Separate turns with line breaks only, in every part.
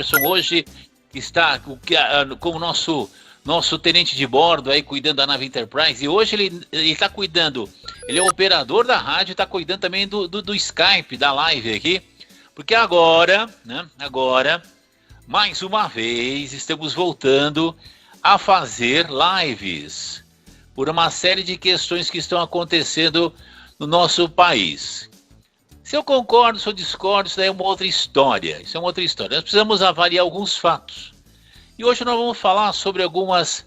Emerson hoje está como nosso tenente de bordo aí cuidando da nave Enterprise, e hoje ele está cuidando, ele é o operador da rádio, está cuidando também do Skype, da live aqui, porque agora, mais uma vez, estamos voltando a fazer lives por uma série de questões que estão acontecendo no nosso país. Se eu concordo, se eu discordo, isso daí é uma outra história. Isso é uma outra história. Nós precisamos avaliar alguns fatos. E hoje nós vamos falar sobre algumas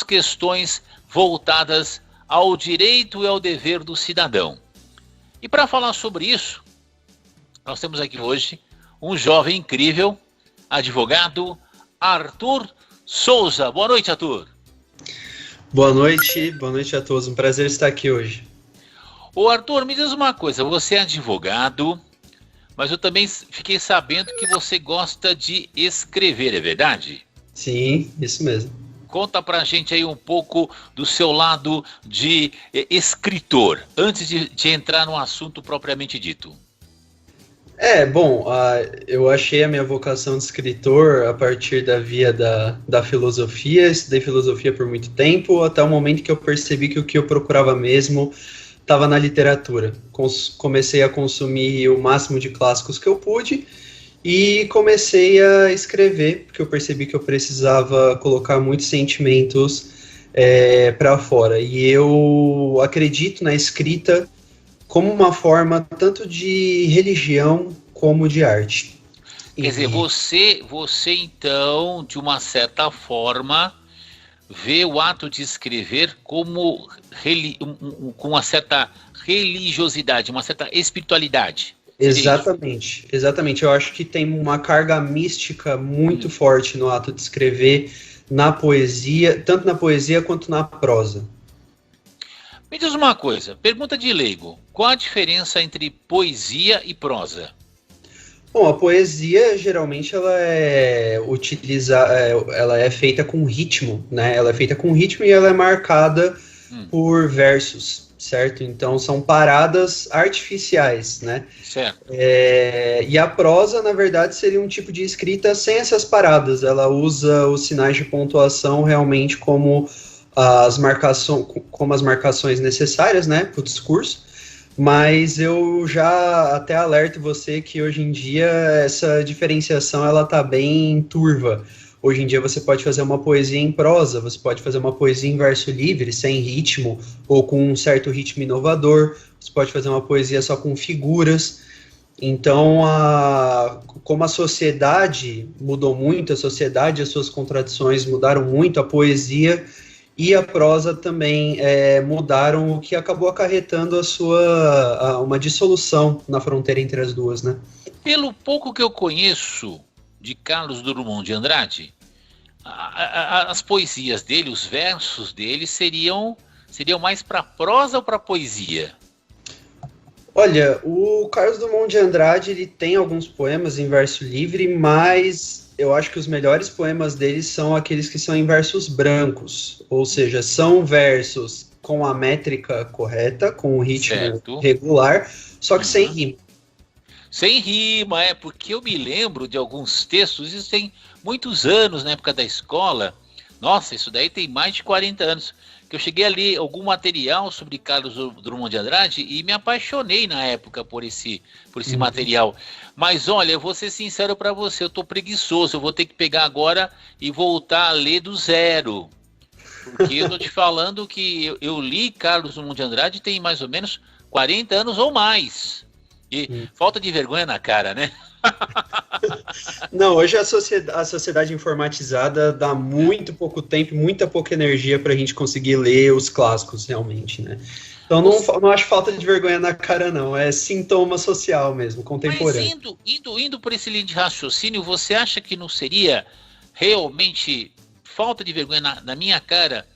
questões voltadas ao direito e ao dever do cidadão. E para falar sobre isso, nós temos aqui hoje um jovem incrível, advogado, Arthur Souza. Boa noite, Arthur.
Boa noite a todos. Um prazer estar aqui hoje.
Ô Arthur, me diz uma coisa, você é advogado, mas eu também fiquei sabendo que você gosta de escrever, é verdade?
Sim, isso mesmo.
Conta pra gente aí um pouco do seu lado de escritor, antes de entrar no assunto propriamente dito.
Eu achei a minha vocação de escritor a partir da via da filosofia, estudei filosofia por muito tempo, até o momento que eu percebi que o que eu procurava mesmo estava na literatura. Comecei a consumir o máximo de clássicos que eu pude e comecei a escrever, porque eu percebi que eu precisava colocar muitos sentimentos para fora. E eu acredito na escrita como uma forma tanto de religião como de arte.
Quer dizer, você então, de uma certa forma, vê o ato de escrever como com uma certa religiosidade, uma certa espiritualidade.
Exatamente. Eu acho que tem uma carga mística muito forte no ato de escrever na poesia, tanto na poesia quanto na prosa.
Me diz uma coisa, pergunta de leigo, qual a diferença entre poesia e prosa?
Bom, a poesia geralmente ela é feita com ritmo, né? Ela é feita com ritmo e ela é marcada por versos, certo? Então são paradas artificiais, né?
Certo.
E a prosa, na verdade, seria um tipo de escrita sem essas paradas. Ela usa os sinais de pontuação realmente como as marcações necessárias, né, para o discurso. Mas eu já até alerto você que hoje em dia essa diferenciação ela tá bem turva. Hoje em dia você pode fazer uma poesia em prosa, você pode fazer uma poesia em verso livre, sem ritmo, ou com um certo ritmo inovador, você pode fazer uma poesia só com figuras. Então, como a sociedade mudou muito, a sociedade e as suas contradições mudaram muito, a poesia e a prosa também mudaram, o que acabou acarretando uma dissolução na fronteira entre as duas, né?
Pelo pouco que eu conheço de Carlos Drummond de Andrade, as poesias dele, os versos dele seriam mais para prosa ou para poesia?
Olha, o Carlos Drummond de Andrade ele tem alguns poemas em verso livre, mas eu acho que os melhores poemas dele são aqueles que são em versos brancos, ou seja, são versos com a métrica correta, com o ritmo regular, só que sem rima.
Sem rima, porque eu me lembro de alguns textos, isso tem muitos anos na época da escola, nossa, isso daí tem mais de 40 anos, que eu cheguei a ler algum material sobre Carlos Drummond de Andrade e me apaixonei na época por esse material. Mas olha, eu vou ser sincero para você, eu tô preguiçoso, eu vou ter que pegar agora e voltar a ler do zero. Porque eu tô te falando que eu li Carlos Drummond de Andrade tem mais ou menos 40 anos ou mais. E falta de vergonha na cara, né?
Não, hoje a sociedade informatizada dá muito pouco tempo, muita pouca energia para a gente conseguir ler os clássicos realmente, né? Então não acho falta de vergonha na cara, não. É sintoma social mesmo, contemporâneo.
Mas indo por esse linha de raciocínio, você acha que não seria realmente falta de vergonha na minha cara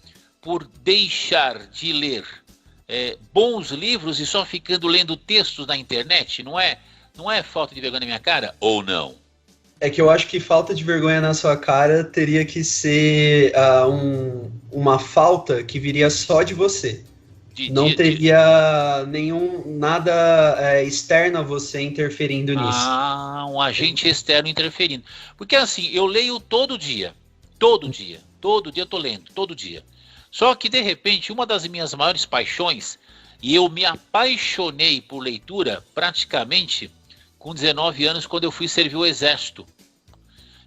por deixar de ler bons livros e só ficando lendo textos na internet? Não é falta de vergonha na minha cara? Ou não?
É que eu acho que falta de vergonha na sua cara teria que ser uma falta que viria só de você. Não teria nada externo a você interferindo nisso.
Ah, um agente externo interferindo. Porque assim, eu leio todo dia eu tô lendo, todo dia. Só que de repente, uma das minhas maiores paixões, e eu me apaixonei por leitura praticamente com 19 anos, quando eu fui servir o exército.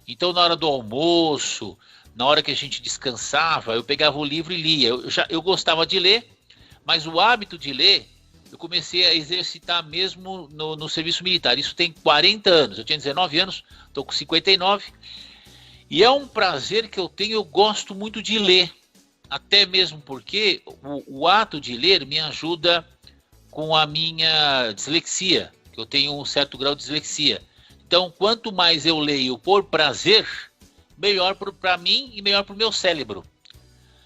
Então, na hora do almoço, na hora que a gente descansava, eu pegava o livro e lia. Eu gostava de ler, mas o hábito de ler, eu comecei a exercitar mesmo no serviço militar. Isso tem 40 anos. Eu tinha 19 anos, estou com 59. E é um prazer que eu tenho, eu gosto muito de ler. Até mesmo porque o ato de ler me ajuda com a minha dislexia, que eu tenho um certo grau de dislexia. Então, quanto mais eu leio por prazer, melhor para mim e melhor para o meu cérebro.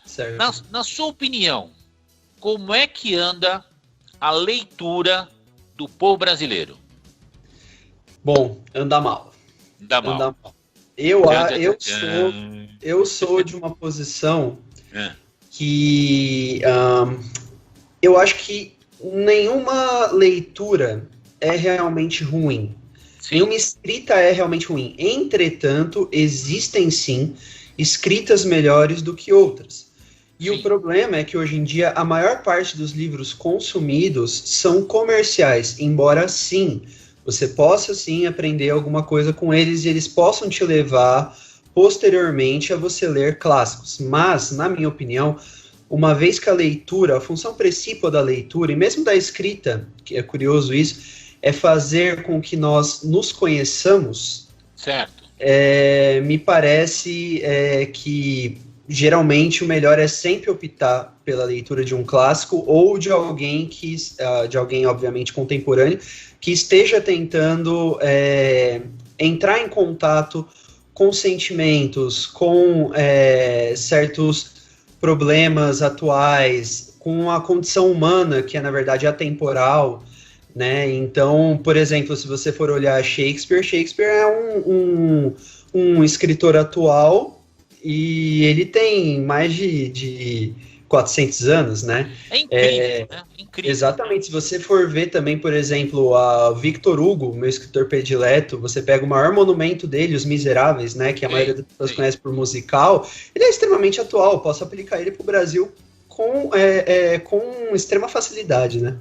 Certo.
Na sua opinião, como é que anda a leitura do povo brasileiro?
Bom, anda mal.
Anda mal.
Eu sou de uma posição que eu acho que nenhuma leitura é realmente ruim.
Sim.
Nenhuma escrita é realmente ruim. Entretanto, existem sim escritas melhores do que outras. E
Sim.
O problema é que hoje em dia a maior parte dos livros consumidos são comerciais, embora sim, você possa sim aprender alguma coisa com eles e eles possam te levar posteriormente a você ler clássicos. Mas, na minha opinião, uma vez que a leitura, a função principal da leitura, e mesmo da escrita, que é curioso isso, é fazer com que nós nos conheçamos.
Certo.
Me parece que geralmente o melhor é sempre optar pela leitura de um clássico ou de alguém obviamente contemporâneo, que esteja tentando entrar em contato com sentimentos, com certos problemas atuais, com a condição humana, que é, na verdade, atemporal, né? Então, por exemplo, se você for olhar Shakespeare é um escritor atual e ele tem mais de 400 anos, né?
É incrível, né? Incrível.
Exatamente. Se você for ver também, por exemplo, a Victor Hugo, meu escritor predileto, você pega o maior monumento dele, Os Miseráveis, né? Que a maioria das pessoas conhece por musical. Ele é extremamente atual. Posso aplicar ele para o Brasil com extrema facilidade, né?